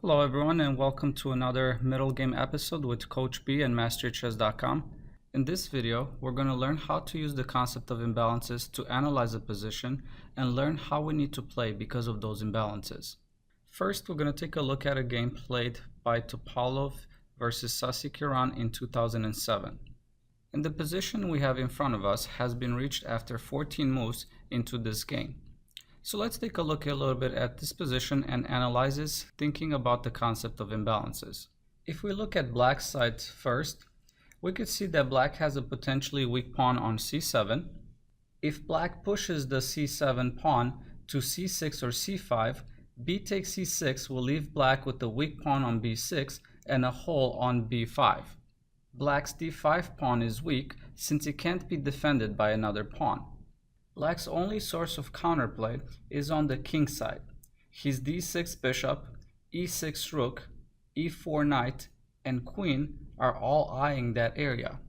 Hello everyone and welcome to another middle game episode with Coach B and masteryourchess.com. In this video, we're going to learn how to use the concept of imbalances to analyze a position and learn how we need to play because of those imbalances. First, we're going to take a look at a game played by Topalov versus Sasikiran in 2007. And the position we have in front of us has been reached after 14 moves into this game. So let's take a look a little bit at this position and analyze it, thinking about the concept of imbalances. If we look at black's side first, we could see that black has a potentially weak pawn on c7. If black pushes the c7 pawn to c6 or c5, b takes c6 will leave black with a weak pawn on b6 and a hole on b5. Black's d5 pawn is weak since it can't be defended by another pawn. Black's only source of counterplay is on the king side. His d6 bishop, e6 rook, e4 knight, and queen are all eyeing that area.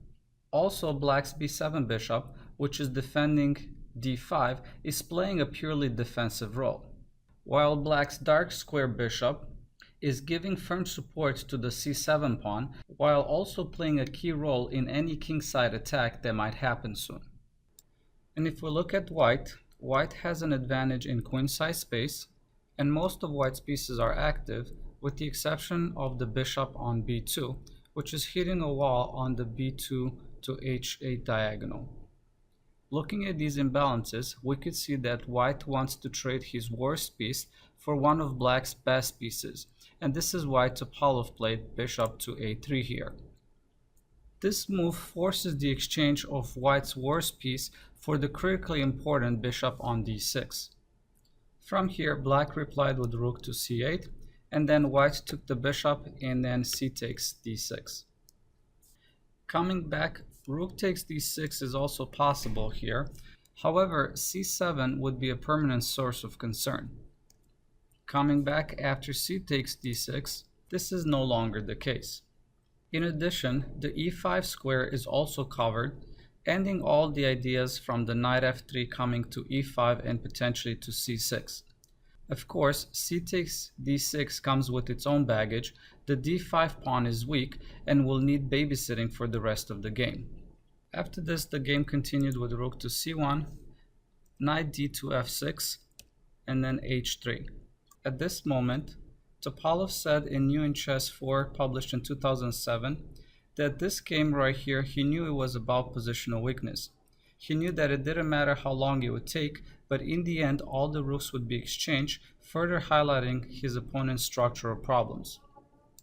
Also, black's b7 bishop, which is defending d5, is playing a purely defensive role, while black's dark square bishop is giving firm support to the c7 pawn, while also playing a key role in any kingside attack that might happen soon. And if we look at white, white has an advantage in queenside space, and most of white's pieces are active, with the exception of the bishop on b2, which is hitting a wall on the b2 to h8 diagonal. Looking at these imbalances, we could see that white wants to trade his worst piece for one of black's best pieces, and this is why Topalov played bishop to a3 here. This move forces the exchange of white's worst piece for the critically important bishop on d6. From here, black replied with rook to c8, and then white took the bishop and then c takes d6. Coming back, rook takes d6 is also possible here. However, c7 would be a permanent source of concern. Coming back after c takes d6, this is no longer the case. In addition, the e5 square is also covered, ending all the ideas from the knight f3 coming to e5 and potentially to c6. Of course, c takes d6 comes with its own baggage. The d5 pawn is weak and will need babysitting for the rest of the game. After this, the game continued with rook to c1, knight d to f6, and then h3. At this moment, Topalov said in New in Chess 4, published in 2007, that this game right here, he knew it was about positional weakness. He knew that it didn't matter how long it would take, but in the end, all the rooks would be exchanged, further highlighting his opponent's structural problems.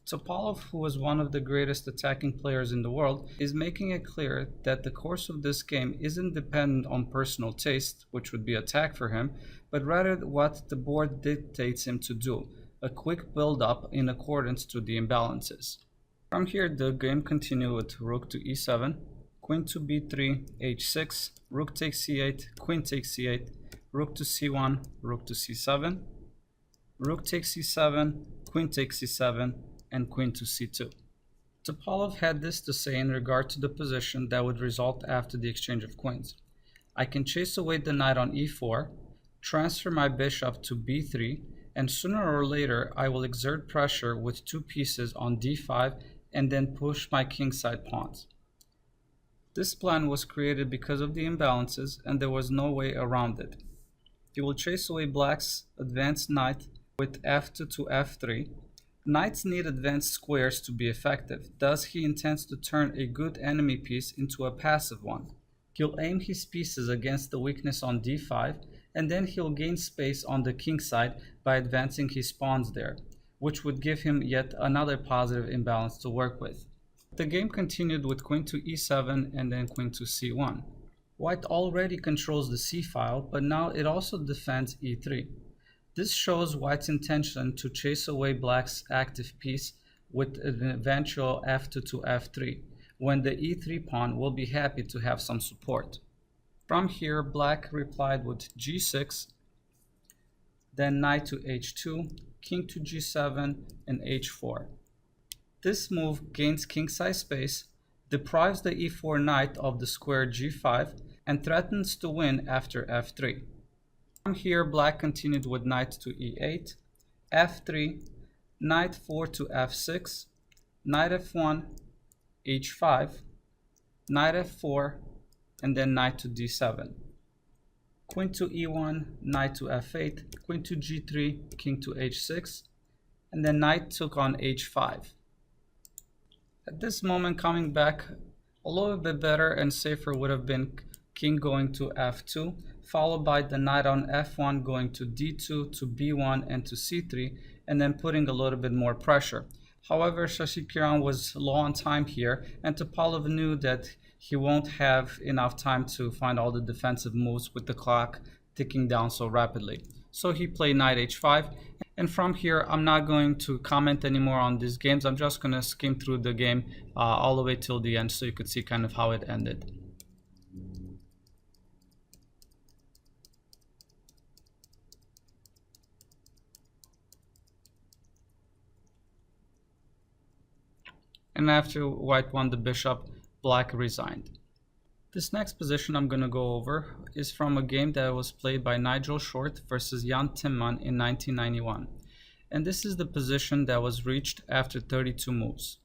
Topalov, who was one of the greatest attacking players in the world, is making it clear that the course of this game isn't dependent on personal taste, which would be attack for him, but rather what the board dictates him to do. A quick build-up in accordance to the imbalances. From here, the game continued with rook to e7, queen to b3, h6, rook takes c8, queen takes c8, rook to c1, rook to c7, rook takes c7, queen takes c7, and queen to c2. Topalov had this to say in regard to the position that would result after the exchange of queens. I can chase away the knight on e4, transfer my bishop to b3, and sooner or later I will exert pressure with two pieces on d5 and then push my kingside pawns. This plan was created because of the imbalances and there was no way around it. He will chase away black's advanced knight with f2 to f3. Knights need advanced squares to be effective, thus he intends to turn a good enemy piece into a passive one. He'll aim his pieces against the weakness on d5, and then he'll gain space on the king side by advancing his pawns there, which would give him yet another positive imbalance to work with. The game continued with queen to e7 and then queen to c1. White already controls the c-file, but now it also defends e3. This shows white's intention to chase away black's active piece with an eventual f2 to f3, when the e3 pawn will be happy to have some support. From here, black replied with g6, then knight to h2, king to g7, and h4. This move gains kingside space, deprives the e4 knight of the square g5, and threatens to win after f3. From here, black continued with knight to e8, f3, knight 4 to f6, knight f1, h5, knight f4, and then knight to d7. Queen to e1, knight to f8, queen to g3, king to h6, and then knight took on h5. At this moment, coming back a little bit better and safer would have been king going to f2, followed by the knight on f1 going to d2 to b1 and to c3, and then putting a little bit more pressure. However, Shashikiran was low on time here, and Topalov knew that he won't have enough time to find all the defensive moves with the clock ticking down so rapidly. So he played knight h5, and from here I'm not going to comment anymore on these games. I'm just going to skim through the game all the way till the end so you could see kind of how it ended. And after white won the bishop, black resigned. This next position I'm going to go over is from a game that was played by Nigel Short versus Jan Timman in 1991. And this is the position that was reached after 32 moves.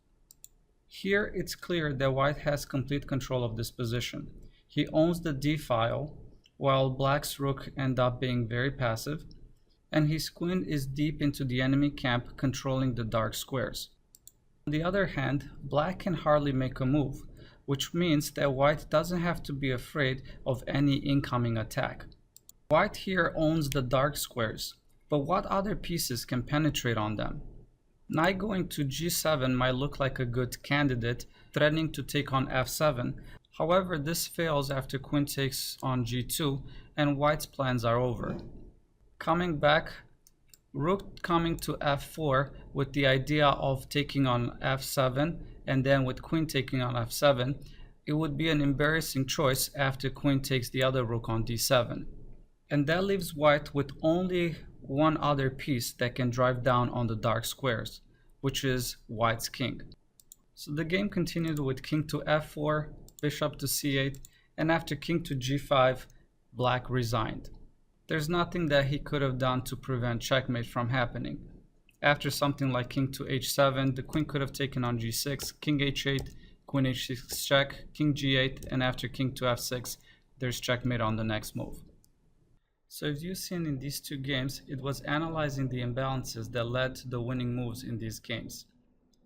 Here it's clear that white has complete control of this position. He owns the d file, while black's rook ends up being very passive, and his queen is deep into the enemy camp controlling the dark squares. On the other hand, black can hardly make a move, which means that white doesn't have to be afraid of any incoming attack. White here owns the dark squares, but what other pieces can penetrate on them? Knight going to g7 might look like a good candidate, threatening to take on f7. However, this fails after queen takes on g2, and white's plans are over. Coming back, rook coming to f4 with the idea of taking on f7, and then with queen taking on f7, it would be an embarrassing choice after queen takes the other rook on d7. And that leaves white with only one other piece that can drive down on the dark squares, which is white's king. So the game continued with king to f4, bishop to c8, and after king to g5, black resigned. There's nothing that he could have done to prevent checkmate from happening. After something like king to h7, the queen could have taken on g6, king h8, queen h6 check, king g8, and after king to f6, there's checkmate on the next move. So as you've seen in these two games, it was analyzing the imbalances that led to the winning moves in these games.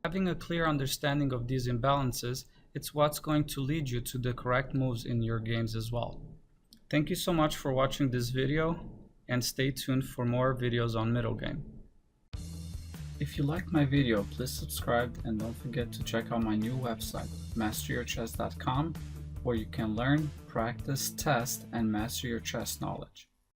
Having a clear understanding of these imbalances, it's what's going to lead you to the correct moves in your games as well. Thank you so much for watching this video, and stay tuned for more videos on Middlegame. If you liked my video, please subscribe and don't forget to check out my new website, masteryourchess.com, where you can learn, practice, test, and master your chess knowledge.